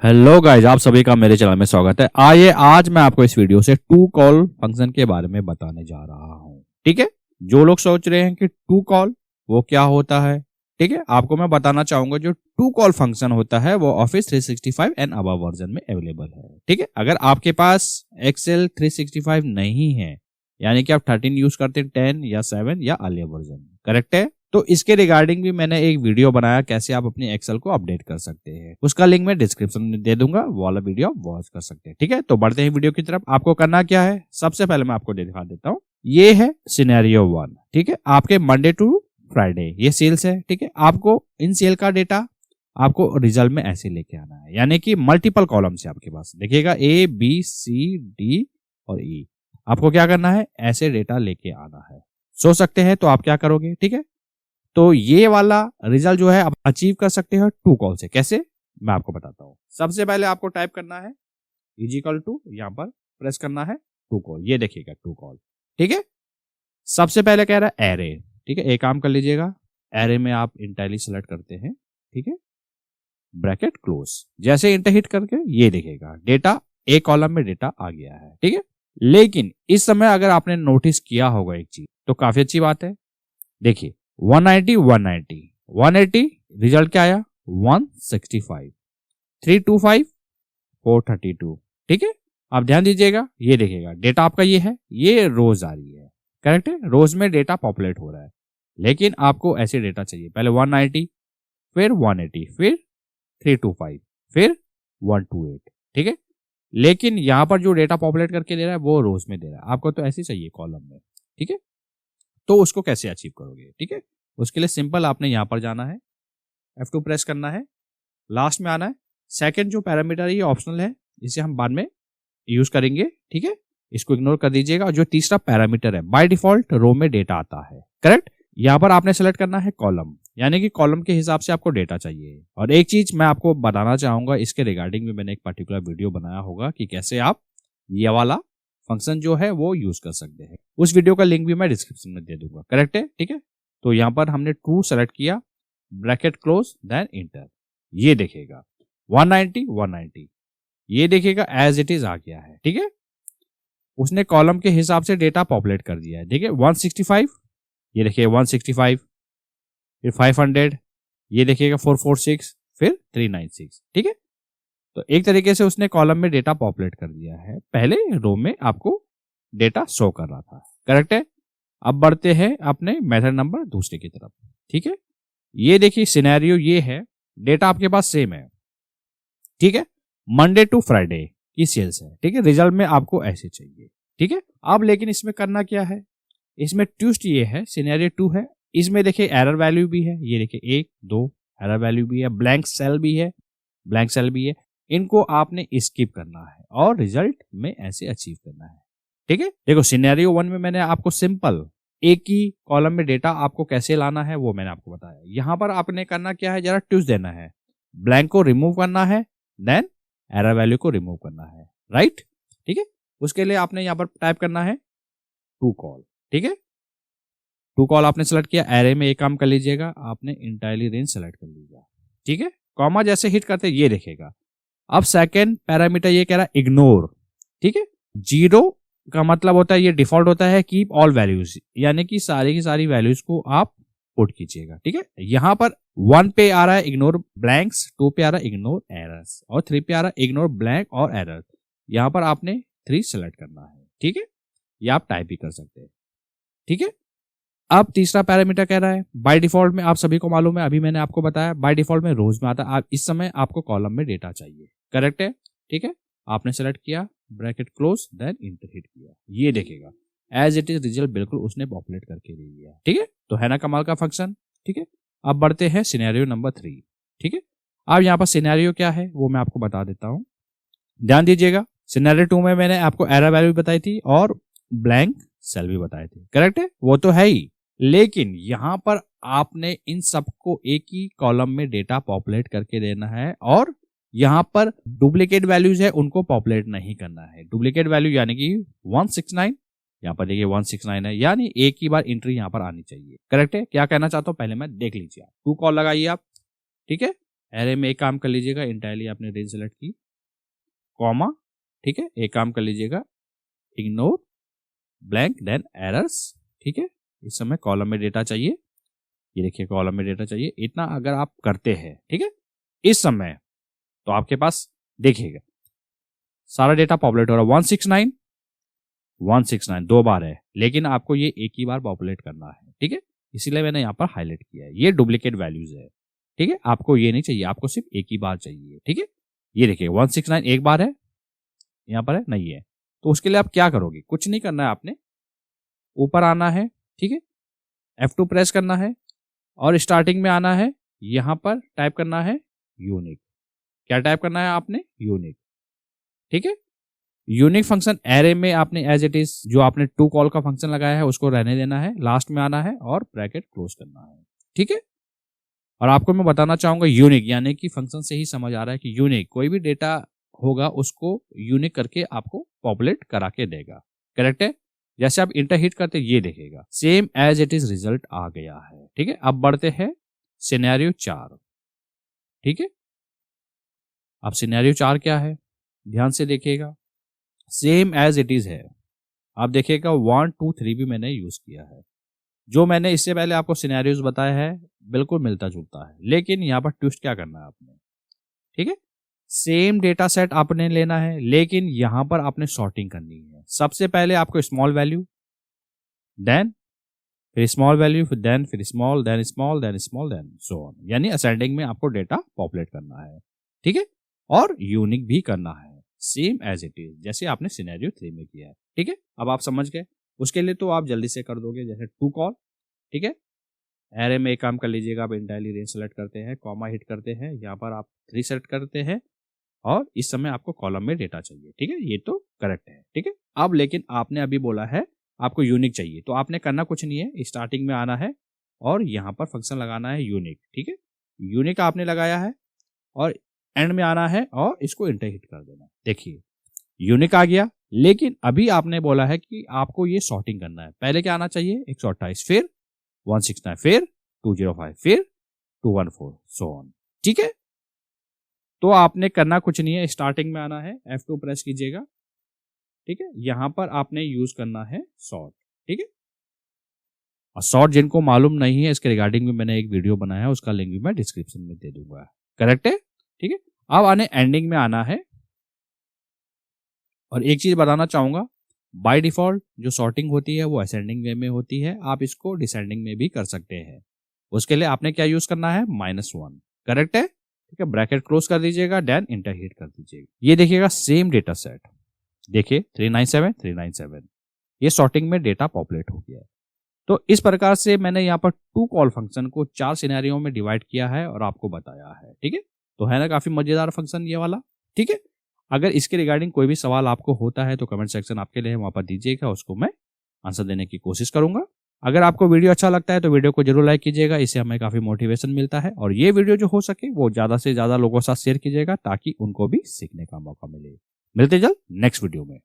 Hello guys, आप सभी का मेरे चैनल में स्वागत है। आइए आज मैं आपको इस वीडियो से टू कॉल फंक्शन के बारे में बताने जा रहा हूँ। ठीक है, जो लोग सोच रहे हैं कि टू कॉल वो क्या होता है, ठीक है, आपको मैं बताना चाहूंगा जो टू कॉल फंक्शन होता है वो ऑफिस 365 एंड अबव वर्जन में अवेलेबल है। ठीक है, अगर आपके पास एक्सेल 365 नहीं है, यानी कि आप 13 यूज करते हैं, 10 या 7 या अर्लियर वर्जन, करेक्ट है, तो इसके रिगार्डिंग भी मैंने एक वीडियो बनाया कैसे आप अपनी एक्सेल को अपडेट कर सकते हैं। उसका लिंक मैं डिस्क्रिप्शन में दे दूंगा, वो वाला वीडियो आप वॉच कर सकते हैं। ठीक है, तो बढ़ते हैं वीडियो की तरफ। आपको करना क्या है, सबसे पहले मैं आपको दिखा देता हूँ। ये है सिनेरियो 1। ठीक है, आपके मंडे टू फ्राइडे ये सेल्स है। ठीक है, आपको इन सेल का डेटा आपको रिजल्ट में ऐसे लेके आना है, यानी कि मल्टीपल कॉलम से आपके पास देखिएगा ए बी सी डी और ई। आपको क्या करना है, ऐसे डेटा लेके आना है। सोच सकते हैं तो आप क्या करोगे। ठीक है, तो ये वाला रिजल्ट जो है आप अचीव कर सकते हो टू कॉल से। कैसे, मैं आपको बताता हूँ। सबसे पहले आपको टाइप करना है इजिकल टू, यहाँ पर प्रेस करना है टू कॉल। ये देखिएगा टू कॉल। ठीक है, सबसे पहले कह रहा है एरे। ठीक है, एक काम कर लीजिएगा, एरे में आप इंटाइली सेलेक्ट करते हैं। ठीक है, ब्रैकेट क्लोज। जैसे इंटर हिट करके ये देखिएगा डेटा एक कॉलम में डेटा आ गया है। ठीक है, लेकिन इस समय अगर आपने नोटिस किया होगा एक चीज, तो काफी अच्छी बात है। देखिए 190 190 180 रिजल्ट क्या आया 165 325 432। ठीक है, आप ध्यान दीजिएगा, ये देखिएगा डेटा आपका ये है, ये रोज आ रही है, करेक्ट है, रोज में डेटा पॉपुलेट हो रहा है। लेकिन आपको ऐसे डेटा चाहिए, पहले 190 फिर 180 फिर 325 फिर 128। ठीक है, लेकिन यहां पर जो डेटा पॉपुलेट करके दे रहा है वो रोज में दे रहा है, आपको तो ऐसे चाहिए कॉलम में। ठीक है, तो उसको कैसे अचीव करोगे। ठीक है, उसके लिए सिंपल आपने यहां पर जाना है, F2 प्रेस करना है, लास्ट में आना है। सेकंड जो पैरामीटर है ये ऑप्शनल है, इसे हम बाद में यूज करेंगे। ठीक है, इसको इग्नोर कर दीजिएगा। और जो तीसरा पैरामीटर है, बाय डिफॉल्ट रो में डेटा आता है, करेक्ट। यहां पर आपने सेलेक्ट करना है कॉलम, यानी कि कॉलम के हिसाब से आपको डेटा चाहिए। और एक चीज मैं आपको बताना चाहूंगा, इसके रिगार्डिंग में मैंने एक पर्टिकुलर वीडियो बनाया होगा कि कैसे आप ये वाला फंक्शन जो है वो यूज कर सकते हैं। उस वीडियो का लिंक भी मैं डिस्क्रिप्शन में दे दूंगा, करेक्ट है। ठीक है, तो यहां पर हमने ट्रू सेलेक्ट किया, ब्रैकेट क्लोज, देन इंटर। ये देखेगा 190 190, ये देखेगा एज इट इज आ गया है। ठीक है, उसने कॉलम के हिसाब से डेटा पॉपुलेट कर दिया है। ठीक है, 165, ये देखिए 165, फिर 500, ये देखिएगा 446, फिर 396। ठीक है, तो एक तरीके से उसने कॉलम में डेटा पॉपुलेट कर दिया है, पहले रो में आपको डेटा शो कर रहा था, करेक्ट है। अब बढ़ते हैं अपने मेथड नंबर दूसरे की तरफ। ठीक है, ये देखिए सिनेरियो ये है, डेटा आपके पास सेम है। ठीक है, मंडे टू फ्राइडे की सेल्स है। ठीक है, रिजल्ट में आपको ऐसे चाहिए। ठीक है, अब लेकिन इसमें करना क्या है, इसमें ट्विस्ट ये है, सिनेरियो 2 है, इसमें देखिए एरर वैल्यू भी है, ये देखिए 1 2 एरर वैल्यू भी है, ब्लैंक सेल भी है, ब्लैंक सेल भी है। इनको आपने स्किप करना है और रिजल्ट में ऐसे अचीव करना है। ठीक है, देखो सिनेरियो 1 में मैंने आपको सिंपल एक ही कॉलम में डेटा आपको कैसे लाना है वो मैंने आपको बताया। यहां पर आपने करना क्या है, जरा ट्विस्ट देना है, ब्लैंक को रिमूव करना है, देन एरर वैल्यू को रिमूव करना है, राइट। ठीक है, उसके लिए आपने यहां पर टाइप करना है टू कॉल। ठीक है, टू कॉल आपने सेलेक्ट किया, एरे में एक काम कर लीजिएगा, आपने इंटायरली रेंज सेलेक्ट कर लीजिएगा। ठीक है, कॉमा जैसे हिट करते ये देखेगा। अब सेकंड पैरामीटर ये कह रहा है इग्नोर। ठीक है, 0 का मतलब होता है, ये डिफॉल्ट होता है कीप ऑल वैल्यूज, यानी कि सारी की सारी वैल्यूज को आप पुट कीजिएगा। ठीक है, यहां पर 1 पे आ रहा है इग्नोर ब्लैंक्स, 2 पे आ रहा है इग्नोर एरर्स, और 3 पे आ रहा है इग्नोर ब्लैंक और एरर। यहां पर आपने 3 सेलेक्ट करना है। ठीक है, ये आप टाइप भी कर सकते हैं। ठीक है, अब तीसरा पैरामीटर कह रहा है बाय डिफॉल्ट में, आप सभी को मालूम है, अभी मैंने आपको बताया बाय डिफॉल्ट में रोज में आता है। आप इस समय आपको कॉलम में डेटा चाहिए, करेक्ट है। ठीक है, आपने सेलेक्ट किया, bracket close, then enter hit किया, ये देखेगा एज इट इज रिजल्ट बिल्कुल उसने पॉपुलेट करके दे दिया। ठीक है, तो है ना कमाल का फंक्शन। ठीक है, अब बढ़ते हैं सिनेरियो नंबर 3। ठीक है, अब यहाँ पर सिनेरियो क्या है वो मैं आपको बता देता हूँ, ध्यान दीजिएगा। सिनेरियो 2 में मैंने आपको एरर वैल्यू बताई थी और ब्लैंक सेल भी बताए थे, करेक्ट है, वो तो है ही। लेकिन यहां पर आपने इन सबको एक ही कॉलम में डेटा पॉपुलेट करके देना है, और यहां पर डुप्लीकेट वैल्यूज है उनको पॉपुलेट नहीं करना है। डुप्लीकेट वैल्यू यानी कि 169, यहाँ पर देखिए 169 है, यानी एक ही बार एंट्री यहाँ पर आनी चाहिए, करेक्ट है। क्या कहना चाहता हूं पहले मैं देख लीजिए, आप टू कॉल लगाइए आप। ठीक है, एरे में एक काम कर लीजिएगा, इंटायरली आपने रेंज सेलेक्ट की, कॉमा, ठीक है, एक काम कर लीजिएगा, इग्नोर ब्लैंक देन एरर्स, ठीक है। इस समय कॉलम में डेटा चाहिए, ये देखिए कॉलम में डेटा चाहिए, इतना अगर आप करते हैं, ठीक है, इस समय तो आपके पास देखिएगा सारा डेटा पॉपुलेट हो रहा है। 169 दो बार है, लेकिन आपको ये एक ही बार पॉपुलेट करना है, ठीक है, इसीलिए मैंने यहाँ पर हाईलाइट किया है। ये डुप्लीकेट वैल्यूज है, ठीक है, आपको ये नहीं चाहिए, आपको सिर्फ एक ही बार चाहिए, ठीक है। ये देखिए 169 एक बार है, यहाँ पर है नहीं है, तो उसके लिए आप क्या करोगे, कुछ नहीं करना है, आपने ऊपर आना है, ठीक है, F2 प्रेस करना है और स्टार्टिंग में आना है, यहां पर टाइप करना है यूनिक। क्या टाइप करना है आपने, यूनिक, ठीक है। यूनिक फंक्शन एरे में आपने एज इट इज जो आपने टू कॉल का फंक्शन लगाया है उसको रहने देना है, लास्ट में आना है और ब्रैकेट क्लोज करना है, ठीक है। और आपको मैं बताना चाहूंगा यूनिक यानी कि फंक्शन से ही समझ आ रहा है कि यूनिक कोई भी डेटा होगा उसको यूनिक करके आपको पॉपुलेट करा के देगा, करेक्ट है। जैसे आप इंटर हिट करते ये देखेगा same as it is result आ गया है, ठीक है। अब बढ़ते हैं सिनेरियो 4, ठीक है। अब सिनेरियो 4 क्या है, ध्यान से देखिएगा, सेम एज इट इज है। आप देखिएगा 1 2 3 भी मैंने यूज किया है, जो मैंने इससे पहले आपको सिनेरियोज बताया है बिल्कुल मिलता जुलता है, लेकिन यहाँ पर ट्विस्ट क्या करना है आपने, ठीक है। सेम डेटा सेट आपने लेना है, लेकिन यहां पर आपने सॉर्टिंग करनी है। सबसे पहले आपको स्मॉल वैल्यू, देन फिर स्मॉल वैल्यू, फिर देन फिर small, then small, then small, then so on, यानी असेंडिंग में आपको डेटा पॉपुलेट करना है, ठीक है, और यूनिक भी करना है सेम एज इट इज, जैसे आपने सिनेरियो 3 में किया है, ठीक है। अब आप समझ गए, उसके लिए तो आप जल्दी से कर दोगे, जैसे टू कॉल, ठीक है। एरे में एक काम कर लीजिएगा, आप इंटायरली रेंज सेलेक्ट करते हैं, कॉमा हिट करते हैं, यहाँ पर आप 3 सेलेक्ट करते हैं और इस समय आपको कॉलम में डेटा चाहिए, ठीक है, ये तो करेक्ट है, ठीक है। अब लेकिन आपने अभी बोला है आपको यूनिक चाहिए, तो आपने करना कुछ नहीं है, स्टार्टिंग में आना है और यहाँ पर फंक्शन लगाना है यूनिक, ठीक है। यूनिक आपने लगाया है और एंड में आना है और इसको इंटर हिट कर देना, देखिए यूनिक आ गया। लेकिन अभी आपने बोला है कि आपको ये सॉर्टिंग करना है, पहले क्या आना चाहिए 128, फिर 169, फिर 205, फिर 214, सो ऑन, ठीक है। तो आपने करना कुछ नहीं है, स्टार्टिंग में आना है, F2 प्रेस कीजिएगा, ठीक है, यहां पर आपने यूज करना है सॉर्ट, ठीक है। और सॉर्ट जिनको मालूम नहीं है इसके रिगार्डिंग में मैंने एक वीडियो बनाया है, उसका लिंक भी मैं डिस्क्रिप्शन में दे दूंगा, करेक्ट है, ठीक है। अब आने एंडिंग में आना है और एक चीज बताना चाहूंगा, बाय डिफॉल्ट जो सॉर्टिंग होती है वो असेंडिंग वे में होती है, आप इसको डिसेंडिंग में भी कर सकते हैं। उसके लिए आपने क्या यूज करना है, -1, करेक्ट है, ठीक है। ब्रैकेट क्लोज कर दीजिएगा, देन इंटर हिट कर दीजिएगा, ये देखिएगा सेम डेटा सेट, देखिए 397 397, ये सॉर्टिंग में डेटा पॉपुलेट हो गया है। तो इस प्रकार से मैंने यहाँ पर टू कॉल फंक्शन को 4 सिनेरियो में डिवाइड किया है और आपको बताया है, ठीक है। तो है ना काफी मजेदार फंक्शन ये वाला, ठीक है। अगर इसके रिगार्डिंग कोई भी सवाल आपको होता है तो कमेंट सेक्शन आपके लिए वहां पर दीजिएगा, उसको मैं आंसर देने की कोशिश करूंगा। अगर आपको वीडियो अच्छा लगता है तो वीडियो को जरूर लाइक कीजिएगा, इससे हमें काफी मोटिवेशन मिलता है। और ये वीडियो जो हो सके वो ज्यादा से ज्यादा लोगों के साथ शेयर कीजिएगा ताकि उनको भी सीखने का मौका मिले। मिलते जल्द नेक्स्ट वीडियो में।